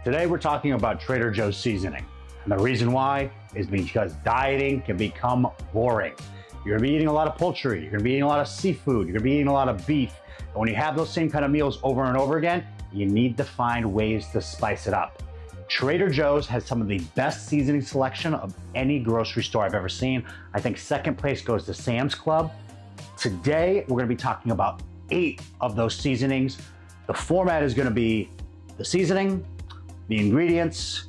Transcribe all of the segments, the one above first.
Today we're talking about Trader Joe's seasoning. And the reason why is because dieting can become boring. You're gonna be eating a lot of poultry, you're gonna be eating a lot of seafood, you're gonna be eating a lot of beef. And when you have those same kind of meals over and over again, you need to find ways to spice it up. Trader Joe's has some of the best seasoning selection of any grocery store I've ever seen. I think second place goes to Sam's Club. Today, we're gonna be talking about 8 of those seasonings. The format is gonna be the seasoning, the ingredients,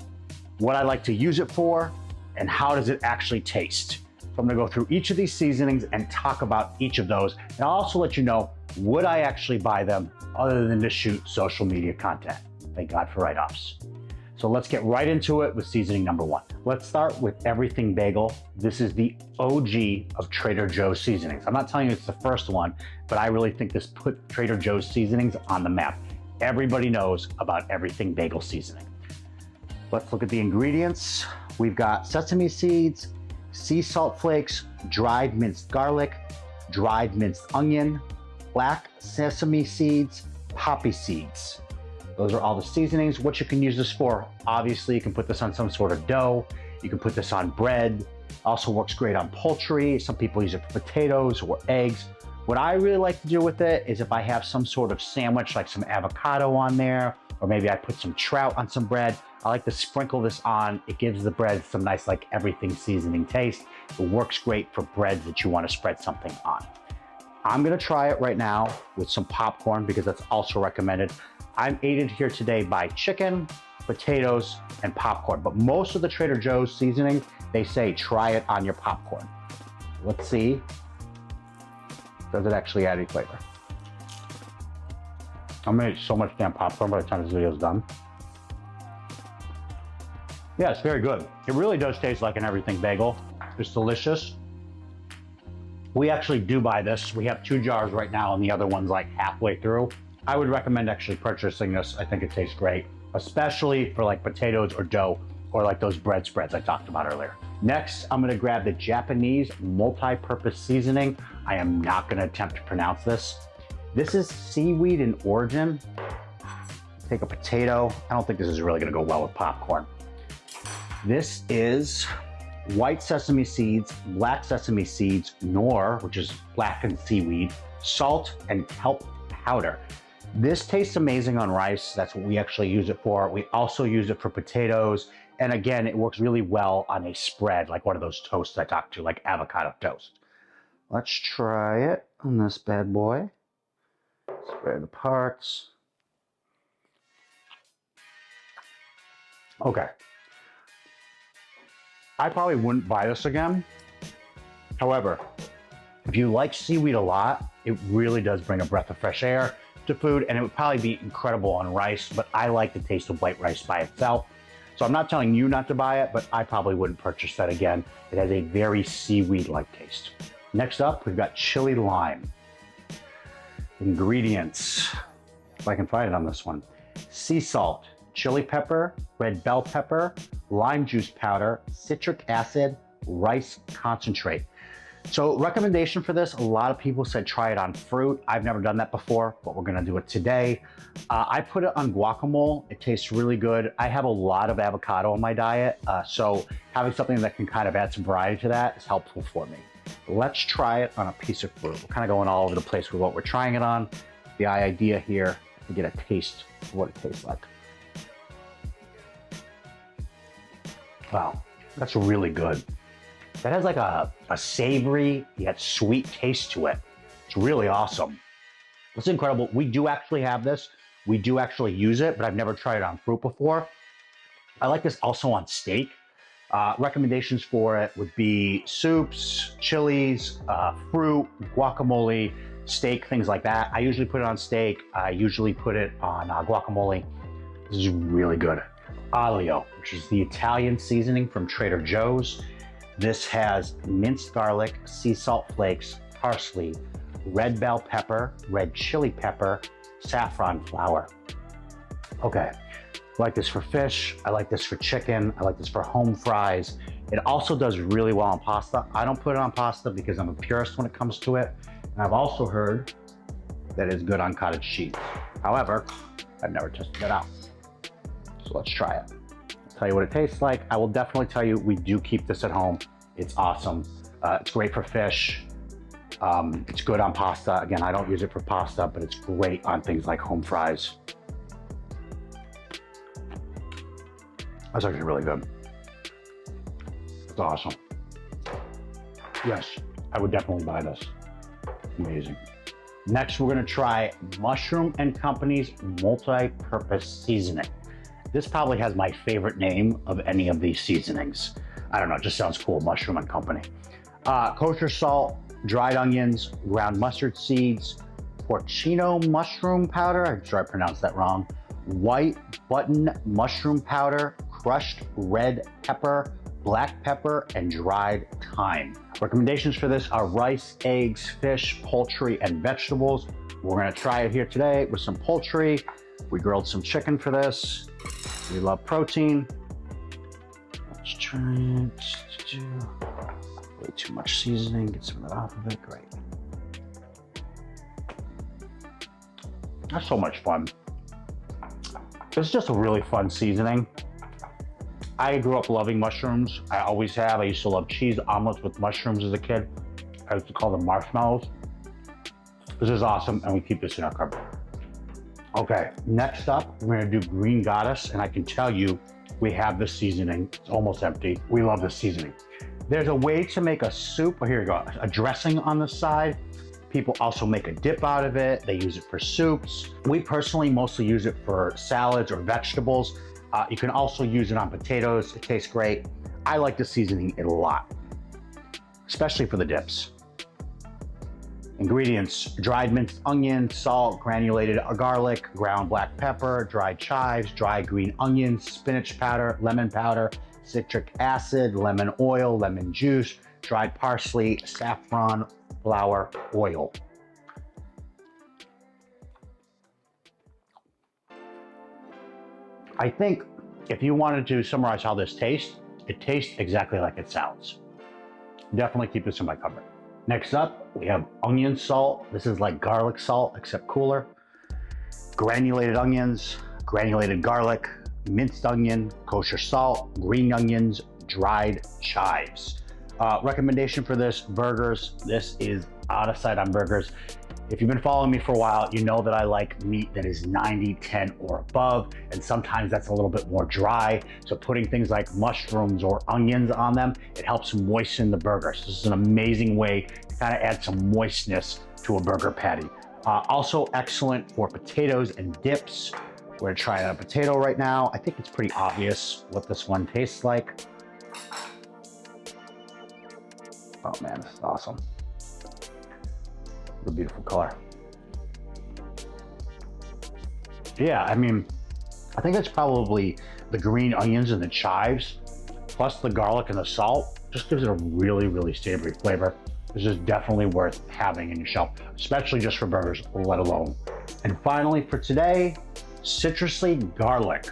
what I like to use it for, and how does it actually taste. So I'm gonna go through each of these seasonings and talk about each of those. And I'll also let you know, would I actually buy them other than to shoot social media content? Thank God for write-offs. So let's get right into it with seasoning number 1. Let's start with Everything Bagel. This is the OG of Trader Joe's seasonings. I'm not telling you it's the first one, but I really think this put Trader Joe's seasonings on the map. Everybody knows about Everything Bagel seasoning. Let's look at the ingredients. We've got sesame seeds, sea salt flakes, dried minced garlic, dried minced onion, black sesame seeds, poppy seeds. Those are all the seasonings. What you can use this for, obviously you can put this on some sort of dough. You can put this on bread. Also works great on poultry. Some people use it for potatoes or eggs. What I really like to do with it is if I have some sort of sandwich, like some avocado on there, or maybe I put some trout on some bread, I like to sprinkle this on. It gives the bread some nice, like everything seasoning taste. It works great for breads that you want to spread something on. I'm gonna try it right now with some popcorn because that's also recommended. I'm aided here today by chicken, potatoes, and popcorn. But most of the Trader Joe's seasoning, they say try it on your popcorn. Let's see. Does it actually add any flavor? I'm gonna eat so much damn popcorn by the time this video is done. Yeah, it's very good. It really does taste like an Everything Bagel. It's delicious. We actually do buy this. We have 2 jars right now and the other one's like halfway through. I would recommend actually purchasing this. I think it tastes great, especially for like potatoes or dough or like those bread spreads I talked about earlier. Next, I'm gonna grab the Japanese multi-purpose seasoning. I am not gonna attempt to pronounce this. This is seaweed in origin. Take a potato. I don't think this is really gonna go well with popcorn. This is white sesame seeds, black sesame seeds, nor, which is blackened seaweed, salt, and kelp powder. This tastes amazing on rice. That's what we actually use it for. We also use it for potatoes. And again, it works really well on a spread, like one of those toasts I talked to, like avocado toast. Let's try it on this bad boy. Spare the parts. Okay. I probably wouldn't buy this again. However, if you like seaweed a lot, it really does bring a breath of fresh air to food, and it would probably be incredible on rice, but I like the taste of white rice by itself. So I'm not telling you not to buy it, but I probably wouldn't purchase that again. It has a very seaweed-like taste. Next up, we've got Chile Lime. Ingredients, if I can find it on this one. Sea salt, chili pepper, red bell pepper, lime juice powder, citric acid, rice concentrate. So recommendation for this, a lot of people said try it on fruit. I've never done that before, but we're gonna do it today. I put it on guacamole. It tastes really good. I have a lot of avocado in my diet, so having something that can kind of add some variety to that is helpful for me. Let's try it on a piece of fruit. We're kind of going all over the place with what we're trying it on. The idea here to get a taste of what it tastes like. Wow, that's really good. That has like a savory yet sweet taste to it. It's really awesome. It's incredible. We do actually have this. We do actually use it, but I've never tried it on fruit before. I like this also on steak. Recommendations for it would be soups, chilies, fruit, guacamole, steak, things like that. I usually put it on steak. I usually put it on guacamole. This is really good. Aglio, which is the Italian seasoning from Trader Joe's. This has minced garlic, sea salt flakes, parsley, red bell pepper, red chili pepper, saffron flour. Okay, I like this for fish. I like this for chicken. I like this for home fries. It also does really well on pasta. I don't put it on pasta because I'm a purist when it comes to it. And I've also heard that it's good on cottage cheese. However, I've never tested it out. So let's try it. I'll tell you what it tastes like. I will definitely tell you, we do keep this at home. It's awesome. It's great for fish. It's good on pasta. Again, I don't use it for pasta, but it's great on things like home fries. That's actually really good. It's awesome. Yes, I would definitely buy this. Amazing. Next, we're gonna try Mushroom and Company's multi-purpose seasoning. This probably has my favorite name of any of these seasonings. I don't know, it just sounds cool, Mushroom and Company. Kosher salt, dried onions, ground mustard seeds, porcino mushroom powder, I'm sure I pronounced that wrong, white button mushroom powder, crushed red pepper, black pepper, and dried thyme. Recommendations for this are rice, eggs, fish, poultry, and vegetables. We're gonna try it here today with some poultry. We grilled some chicken for this. We love protein. Let's try it. Way too much seasoning, get some of that off of it, great. That's so much fun. It's just a really fun seasoning. I grew up loving mushrooms. I always have. I used to love cheese omelets with mushrooms as a kid. I used to call them marshmallows. This is awesome, and we keep this in our cupboard. Okay, next up, we're gonna do Green Goddess, and I can tell you, we have this seasoning. It's almost empty. We love this seasoning. There's a way to make a soup, oh, here you go, a dressing on the side. People also make a dip out of it. They use it for soups. We personally mostly use it for salads or vegetables. You can also use it on potatoes. It tastes great. I like the seasoning a lot, especially for the dips. Ingredients: dried minced onion, salt, granulated garlic, ground black pepper, dried chives, dried green onions, spinach powder, lemon powder, citric acid, lemon oil, lemon juice, dried parsley, saffron, flour, oil. I think if you wanted to summarize how this tastes, it tastes exactly like it sounds. Definitely keep this in my cupboard. Next up, we have onion salt. This is like garlic salt, except cooler. Granulated onions, granulated garlic, minced onion, kosher salt, green onions, dried chives. Recommendation for this, burgers. This is out of sight on burgers. If you've been following me for a while, you know that I like meat that is 90, 10 or above, and sometimes that's a little bit more dry. So putting things like mushrooms or onions on them, it helps moisten the burger. So this is an amazing way to kind of add some moistness to a burger patty. Also excellent for potatoes and dips. We're gonna try a potato right now. I think it's pretty obvious what this one tastes like. Oh man, this is awesome. What a beautiful color. Yeah, I mean, I think it's probably the green onions and the chives, plus the garlic and the salt, just gives it a really, really savory flavor. This is definitely worth having in your shelf, especially just for burgers, let alone. And finally for today, Citrusy Garlic.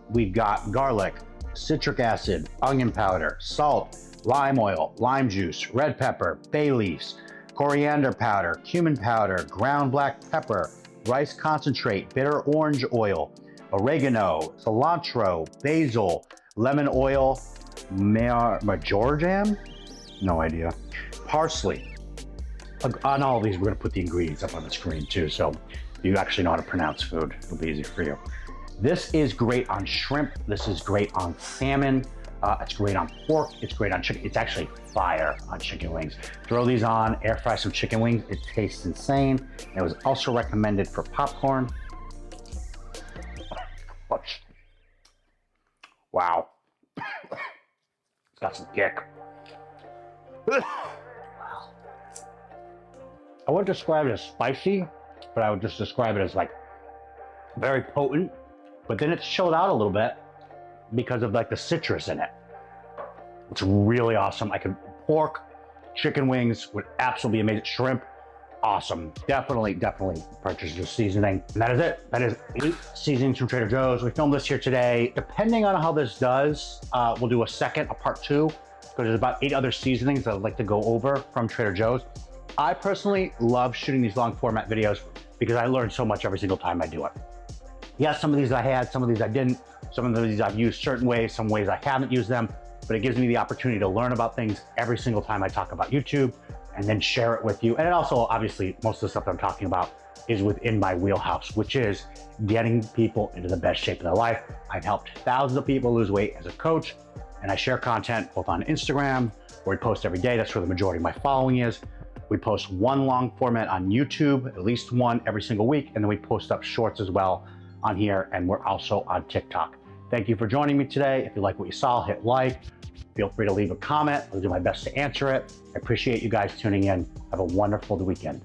We've got garlic, citric acid, onion powder, salt, lime oil, lime juice, red pepper, bay leaves, coriander powder, cumin powder, ground black pepper, rice concentrate, bitter orange oil, oregano, cilantro, basil, lemon oil, marjoram? No idea. Parsley. On all of these, we're gonna put the ingredients up on the screen too, so you actually know how to pronounce food. It'll be easy for you. This is great on shrimp. This is great on salmon. It's great on pork. It's great on chicken. It's actually fire on chicken wings. Throw these on, air fry some chicken wings. It tastes insane. And it was also recommended for popcorn. Wow. It's got some kick. I wouldn't describe it as spicy, but I would just describe it as like very potent, but then it's chilled out a little bit because of like the citrus in it. It's really awesome. Pork, chicken wings would absolutely be amazing. Shrimp, awesome. Definitely purchase this seasoning. And that is it. That is 8 seasonings from Trader Joe's. We filmed this here today. Depending on how this does, we'll do a part 2, because there's about 8 other seasonings that I'd like to go over from Trader Joe's. I personally love shooting these long format videos because I learn so much every single time I do it. Yeah, some of these I had, some of these I didn't. Some of these I've used certain ways, some ways I haven't used them, but it gives me the opportunity to learn about things every single time I talk about YouTube and then share it with you. And it also, obviously, most of the stuff I'm talking about is within my wheelhouse, which is getting people into the best shape of their life. I've helped thousands of people lose weight as a coach, and I share content both on Instagram, where we post every day. That's where the majority of my following is. We post one long format on YouTube, at least one every single week, and then we post up shorts as well on here, and we're also on TikTok. Thank you for joining me today. If you like what you saw, hit like. Feel free to leave a comment. I'll do my best to answer it. I appreciate you guys tuning in. Have a wonderful weekend.